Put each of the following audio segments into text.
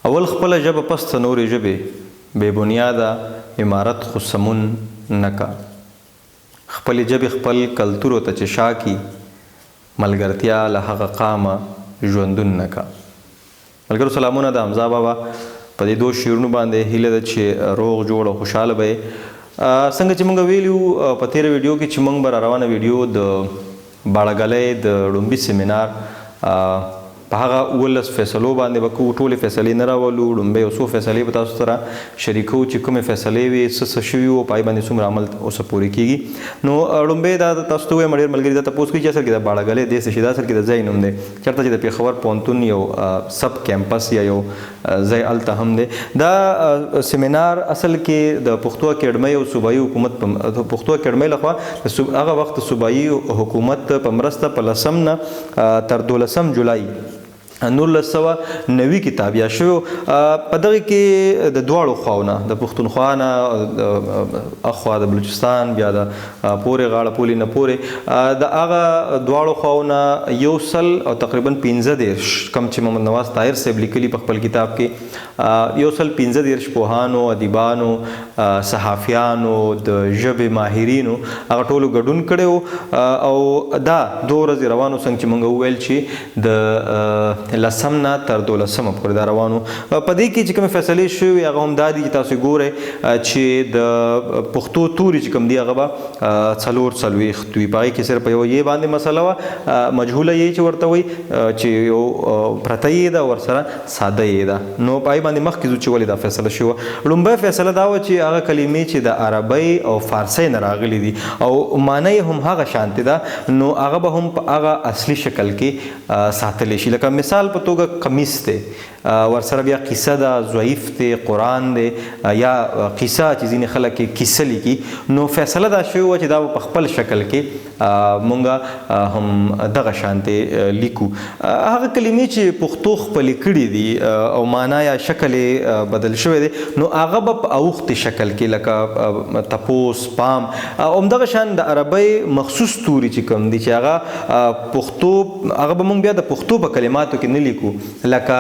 اول خپله ژبه پس ته نورې ژبې بې بنیاده عمارت خو سمون نه کا. خپلې ژبې خپل کلتور ته چې شا کي ملګرتیا له هغه قامه ژوندون نه کا. ملګرو سلامونه د حمزه بابا په دې دوه شعرونو باندې هیله ده چې روغ جوړ او خوشحاله به څنګه چې موږ ویلي وو په تېره ویډیو کې چې موږ به را روانه ویډیو د باړهګلۍ د ړومبي سیمینار په هغه 11 فیصلو باندې به کوو. ټولې فیصلې نه راولو، ړومبۍ یو څو فیصلې به تاسو سره شریکوو چې کومې فیصلې وي، څه شوي وو، په هغې باندې څومره عمل اوسه پورې کېږي. نو ړومبۍ دا تاسو ته ووایم ډېر ملګري دا تپوس کوي چې اصل کې د باړهګلۍ دې څه شي، دا اصل کې د ځای نوم دی چېرته چې د پېښور پوهنتون یو سب کیمپس یا یو ځای هلته هم دی. دا سیمینار اصل کې د پښتو اکیډمۍ او صوبایي حکومت پښتو اکیډمۍ لخوا هغه وخت صوبایي حکومت په مرسته په 10 نه تر 12 جولای 1990 کې تابع شوی. په دغه کې د دواړو خواونه د پښتونخوا نه اخوا د بلوچستان بیا د پورې غاړه پولې نه پورې د هغه دواړو خواونه 100 او تقریبا 15 کم چې محمد نواز طاهر صاحب لیکلي په خپل کتاب کې 115 پوهانو، ادیبانو، صحافیانو، د ژبې ماهرینو هغه ټولو ګډون کړی و او دا 2 ورځې روانو څنګه چې موږ وویل چې د 10 نه تر 12 پورې دا روانو. په دې کې چې کومې فیصلې شوې هغه هم دا دي چې تاسو ګورئ چې د پښتو توري چې کوم دي هغه به 40 وي. په هغې کې صرف یو یې باندې مسله وه، مجهوله یې چې ورته وایي چې یو پرته یې ده ورسره ساده یې ده. نو په هغې باندې مخکې ځو چې ولې دا فیصله شوه. لومبۍ فیصله دا وه چې هغه کلمې چې د عربۍ او فارسۍ نه راغلي دي او معنی هم هغه شانتې ده نو هغه به هم په هغه اصلي شکل کې ساتلی شي. لکه مثال په توګه قمیص دی، ورسره بیا قصه ده، ضعیف دی، قرآن دی یا قصه چې ځینې خلک یې کیسه لیکي. نو فیصله دا شوې وه چې دا په خپل شکل کې مونږ هم دغه شانتې لیکو. هغه کلمې چې پښتو خپلې کړي دي او معنا یا شکل یې بدل شوی دی نو هغه به په اوښتې شکل کې لکه تپوس، پام او همدغه شان د عربۍ مخصوص توري چې کوم دي چې هغه پښتو هغه به مونږ بیا د پښتو په کلماتو کې نه لیکو. لکه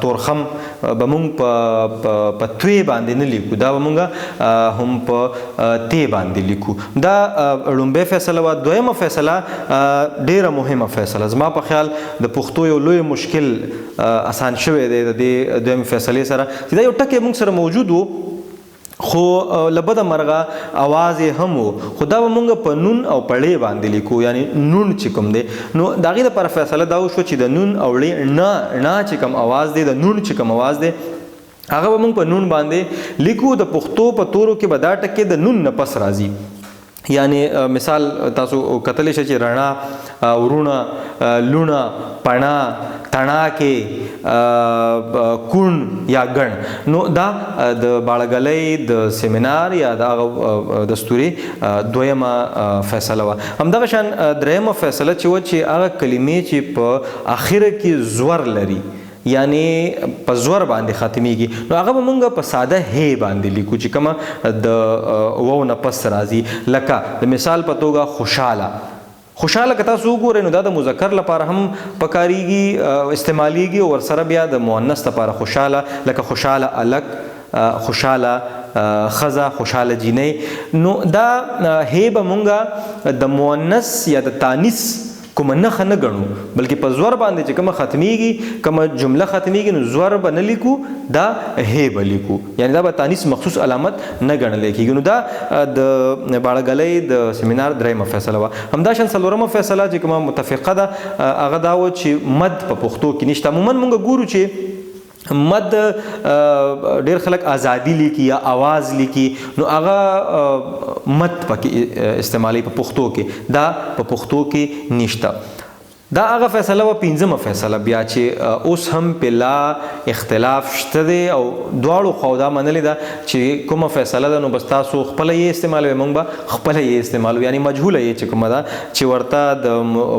تورخم به مونږ په توی باندې نه لیکو، دا به مونږ هم په تی باندې لیکو. دا لومبۍ فیصله وه. دویمه فیصله ډیره مهمه فیصله زما په خیال د پښتو یو لوی مشکل اسان شوی دی د دې دویمې فیصلې سره چې دا یو ټکی موږ سره موجود و خو لبده مرغه اواز یې هم و، خو دا به مونږ په نون او پړې باندې لیکو، یعنی نون چې کوم دی نو د هغې دپاره فیصله دا وشوه چې د نون او ړې نه چې کوم اواز دی، د نون چې کوم اواز دی هغه به مونږ په نون باندې لیکو. د پښتو په تورو کې به دا ټکې د نون نه پس راځي. یعنی مثال تاسو کتلی شئ چې رڼا، ورونه، لونه، پڼه، تڼاکې، کون یا ګڼ. نو دا د باړهګلۍ د سیمینار یا د هغه دستوري دویمه فیصله وه. همدغه شان درېیمه فیصله چې وه چې هغه کلمې چې په اخره کې زور لري یعنی په زور باندې ختمیږي نو هغه به مونږ په ساده هی باندې لیکو چې کومه د وو نه پس راځي. لکه د مثال په توګه خوشحاله. خوشحاله که تاسو وګورئ نو دا د مذکر لپاره هم پکاریږي استعمالیږي او ورسره بیا د مؤنث لپاره خوشحاله، لکه خوشحاله الک، خوشحاله ښځه، خوشحاله جینۍ. نو دا هی به مونږ د مؤنث یا د تانیث کومه نښه نه ګڼو بلکې په زور باندې چې کومه ختمیږي کومه جمله ختمیږي نو زور به نه لیکو، دا هی به لیکو، یعنی دا به تانیث مخصوص علامت نه ګڼلی کېږي. نو دا د باړهګلۍ د سیمینار درېیمه فیصله وه. همداشان څلورمه فیصله چې کومه متفقه ده هغه دا وه چې مد په پښتو کې نشته. عموما مونږ ګورو چې مد ډیر خلک ازادي لیکي یا आवाज لیکي نو هغه مد پکې استعمالي په پښتو کې، دا په پښتو کې نشته. دا هغه فیصله وه. پنځمه فیصله بیا چې اوس هم په لا اختلاف شته دی او دواړو خواو دا منلې ده چې کومه فیصله ده نو بس تاسو خپله یې استعمالوئ، موږ به خپله یې استعمالو، یعنی مجهوله یې چې کومه ده چې ورته د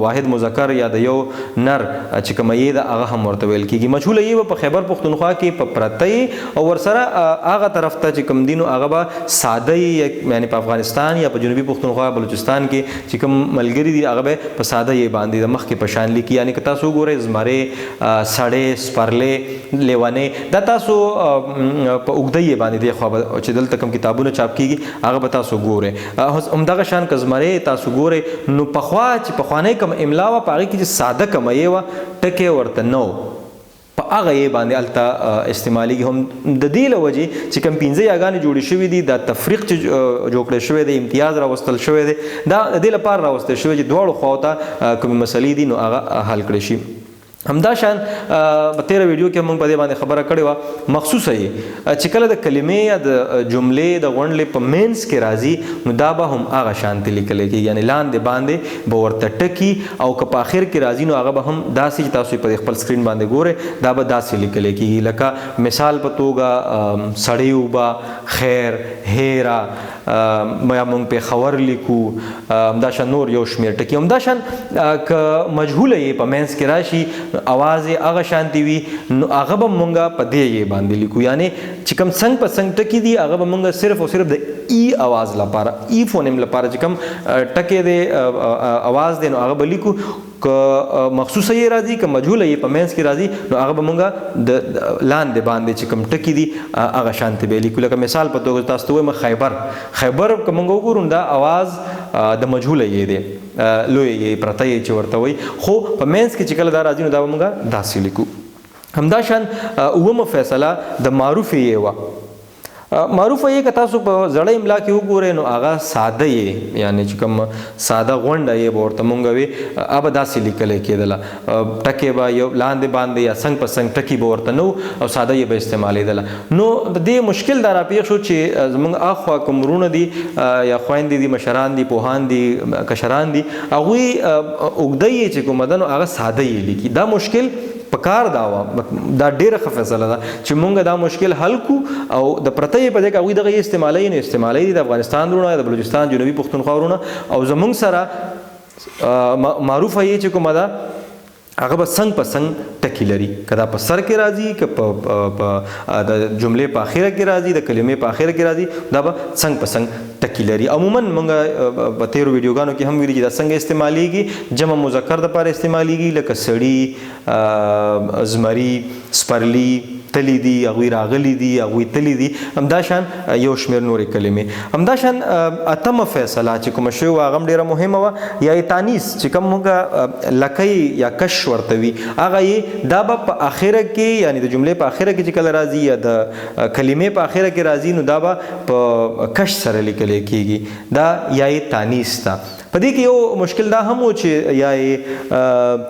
واحد مذکر یا د یو نر چې کومه یې ده هغه هم ورته ویل کېږي. مجهوله یې به په خیبر پښتونخوا کې په پرته یې او ورسره هغه طرف ته چې کوم دي نو هغه به ساده یې، یعنی په افغانستان یا په جنوبي پښتونخوا بلوچستان کې چې کوم ملګري دي هغه به په ساده یې باندې د مخکې په شان لیکي. یعنی که تاسو وګورئ زمری، سړی، سپرلی، لیونی، دا تاسو په اوږده باندې دی خو چې دلته کوم کتابونه چاپ کیږي هغه به تاسو ګورئ. همدغه شان که زمری تاسو ګورئ نو پخوا چې پخوانی کوم املا وه په هغې کې چې ساده کومه یې وه ټکی ورته نه و، په هغه یې باندې هلته استعمالیږي. هم د دې له وجې چې کوم پنځه یاګانې جوړې شوي دي، دا تفریق چې جوړ کړی شوی دی، امتیاز راوستل شوی دی، دا د دې لپاره راوستل شوی چې دواړو خواو ته کومې مسلې دي نو هغه حل کړی شي. همدا شان په تیره ویډیو کې موږ په دې باندې خبره کړې وه مخصوصه یې چې کله د کلمې یا د جملې د غونډلې په مینس کې راځي نو دا به هم هغه شانتې لیکلی کېږي، یعنې لاندې باندې به ورته ټکي، او که په آخر کې راځي نو هغه به هم داسې چې تاسو په خپل سکرین باندې ګورئ دا به داسې لیکلی کېږي. لکه مثال په توګه سړی اوبه، خیر، هیره، یا موږ پېښور لیکو، همدا شان نور یو شمېر ټکي. همدا شان که مجهوله یې په مینس کې راشي اواز یې هغه شانتې وي نو هغه به مونږ په دې یې باندې لیکو. یعنې چې کوم څنګ په څنګ ټکي دي هغه به مونږ صرف او صرف د ای اواز لپاره، ای فونیم لپاره چې کوم ټکی دی اواز دی نو هغه به لیکو. که مخصوصه یې راځي، که مجهوله یې په مینس کې راځي نو هغه به مونږ د لاندې باندې چې کوم ټکي دي هغه شانتې به لیکو. لکه مثال په توګه تاسو ته وایم خیبر، خیبر که مونږ وګورو دا اواز د مجهوله یې دی، لوی یې پرته یې چې ورته وایي، خو په مینس کې چې کله دا راځي نو دا به مونږ داسې لیکو. همدا شان اوومه فیصله د معروف یې وه. معروفه یې که تاسو په زړه املا کې وګورئ نو هغه ساده یې، یعنې چې کوم ساده غونډه یې به ورته مونږ وي هغه به داسې لیکلی کېدله، ټکې به یو لاندې باندې یا څنګ په څنګ ټکي به ورته نه او ساده یې به استعمالېدله. نو د دې مشکل دا راپېښ شو چې زموږ اخوا کوم وروڼه دي یا خویندې دي، مشران دي، پوهان دي، کشران دي، هغوی اوږده یې چې کومه ده نو هغه ساده یې لیکي. دا مشکل پکار دا وه، دا ډېره ښه فیصله ده چې مونږ دا مشکل حل کو او د پرته یې په ځای کې هغوی دغه یې استعمالوي نو استعمالوي د افغانستان وروڼه، د بلوچستان، جنوبي پښتونخوا وروڼه، او زمونږ سره معروفه یې چې کومه ده هغه به څنګ په څنګ ټکي لري، که دا په سر کې راځي، که په د جملې په اخره کې راځي، د کلمې په اخره کې راځي، دا به څنګ په څنګ ټکي لري. عموما موږ په تیرو ویډیوګانو کې هم ویلي چې دا څنګه استعمالیږي. جمع مذکر دپاره استعمالیږي، لکه سړي، زمري، سپرلی، تلی دي، هغوی راغلی دي، هغوی تلی دي. همدا شان یو شمېر نورې کلمې. همدا شان اتمه فیصله چې کومه شوې وه هغه هم ډېره مهمه وه، یا تانیث چې کوم موږ لکۍ یا کش ورته وي هغه یې دا به په اخره کې، یعنی د جملې په اخره کې چې کله راځي یا د کلمې په اخره کې راځي نو دا به په کش سره لیکلی کېږي. دا یا تانیث ده. په دې کې یو مشکل دا هم و چې یا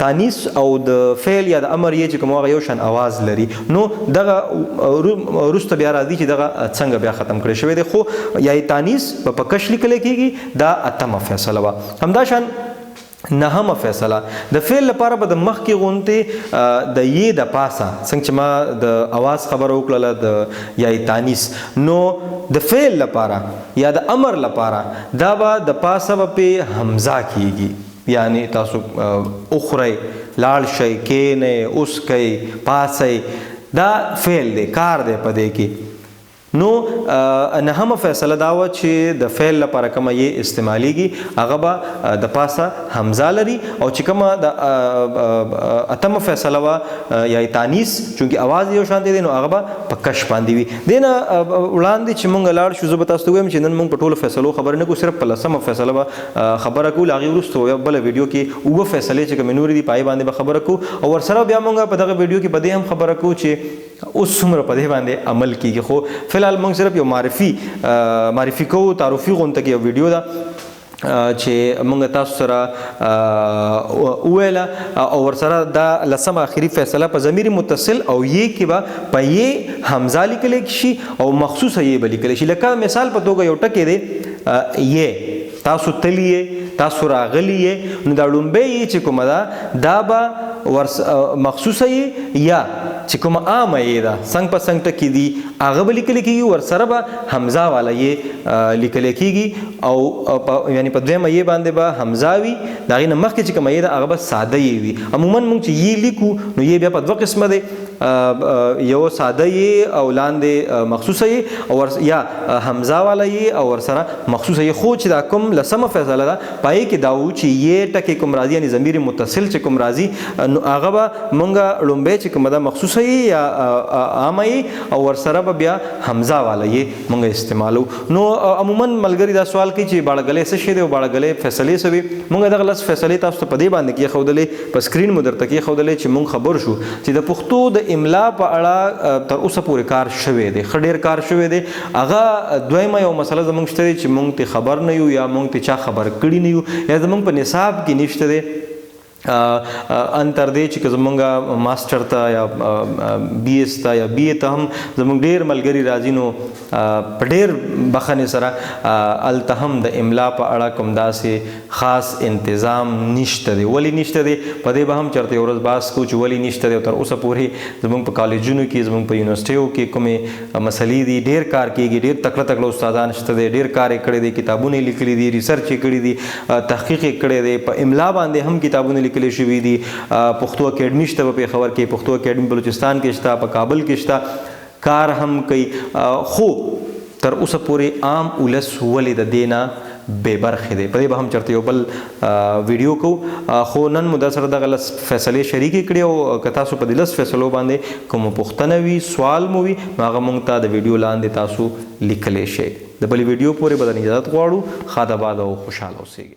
تانیث او د فعل یا د امر یې چې کوم هغه یو شان اواز لري نو دغه وروسته بیا راځي چې دغه څنګه بیا ختم کړی شوی دی، خو یا تانیث په کش لیکلی کېږي. دا اتمه فیصله وه. همدا شان نهمه فیصله د فعل لپاره به د مخکې غونتې د یې د پاسه، څنګه چې ما د اواز خبره وکړله د یا تانیث، نو د فعل لپاره یا د امر لپاره دا به د پاسه به پې حمزه کېږي. یعنی تاسو اخرئ، لاړ شئ، کښېنئ، اسکئ، پاسئ، دا فعل دی، کار دی په دې کې. نو نهمه فیصله دا وه چې د فعل لپاره کومه یې استعمالیږي هغه به د پاسه حمزه لري، او چې کومه د اتمه فیصله وه یا تانیث چونکې اواز یو شان دی نو هغه به په کش باندې وي. دې نه وړاندې چې مونږ لاړ شو زه به تاسو ته ووایم چې نن مونږ په ټولو فیصلو خبرې نه کوو، صرف په لسمه فیصله به خبره کوو. له هغې وروسته یو بله ویډیو کې اووه فیصلې چې کومې نورې دي په هغې باندې به خبره کوو، او ورسره بیا مونږ په دغه ویډیو کې په دې هم خبره کوو چې اوس څومره په دې باندې عمل کېږي. خو فلحال موږ صرف یو معرفي کوو، تعارفي غونته کې یو ویډیو ده چې موږ تاسو سره وویله، او ورسره دا لسمه آخري فیصله په ضمیر متصل او یې کې به په یې حمزه لیکلی شي او مخصوصه یې به لیکلی شي. لکه مثال په توګه یو ټکی دی یې، تاسو تلی یې، تاسو راغلی یې، نو دا لومبۍ یې چې کومه ده دا به مخصوصه یې یا چې کومه عامه یې ده څنګ په څنګ ټکي دي هغه به لیکل کېږي، ورسره به حمزه والا یې لیکل کېږي او یعنی په دویمه یې باندې به حمزه وي، د هغې نه مخکې چې کومه یې ده هغه به ساده یې وي. عموما موږ چې یې لیکو نو یې بیا په دوه قسمه دی، یو ساده یې او لاندې مخصوصه یې او یا حمزه والا یې او ورسره مخصوصه یې. خو چې دا کوم لسمه فیصله ده پای کې دا و چې یې ټکي کوم راځي یعنی ضمیر متصل چې کوم راځي نو هغه به مونږ لومبۍ چې کومه ده مخصوصه یې یا عامه یې او ورسره به بیا حمزه والا یې مونږ استعمالو. نو عموما ملګري دا سوال کوي چې باړګلې څه شی دی او باړګلې فیصلې څه وي. مونږ دغه لس فیصلې تاسو ته په دې باندې کېښودلې، په سکرین مو درته کېښودلې چې مونږ خبر شو چې د پښتو د املا په اړه تر اوسه پورې کار شوی دی، ښه ډېر کار شوی دی. هغه دویمه یو مسله زموږ شته دی چې مونږ ته خبر نه یو یا مونږ ته چا خبر کړي نه یو یا زموږ په نصاب کې نشته دی. ان تر دې چې زمونږ ماسټر ته یا بي ایس ته یا بي اے ته هم زمونږ ډېر ملګري راځي نو په ډېر بخښنې سره هلته هم د املا په اړه کوم داسې خاص انتظام نشته دی. ولې نشته دی په دې به هم چېرته یو ورځ بحث کوو چې ولې نشته دی او تر اوسه پورې زمونږ په کالجونو کې زمونږ په یونیورسټیو کې کومې مسلې دي ډېر کار کېږي، ډېر تکړه تکړه استادان شته دی، ډېر کار یې کړی دی، کتابونه یې لیکلي دي، ریسرچ یې کړي دي، تحقیق یې کړی دی، په املا باندې هم کتابونه لیکلي شوي دي. پښتو اکیډمي شته په پېښور کې، پښتو اکیډمي بلوچستان کې شته، په کابل کې شته، کار هم کوي. خو تر اوسه پورې عام ولس ولې د دې نه بې برخې دی. په دې به هم چېرته یو بل ویډیو کوو. خو نن مو در سره دغه لس فیصلې شریکې کړې او که تاسو په دې لس فیصلو باندې کومه پوښتنه وي، سوال مو وي نو هغه موږ ته د ویډیو لاندې تاسو لیکلی شئ. د بلې ویډیو پورې به د اجازت غواړو. ښاد آباد او خوشحاله اوسئ.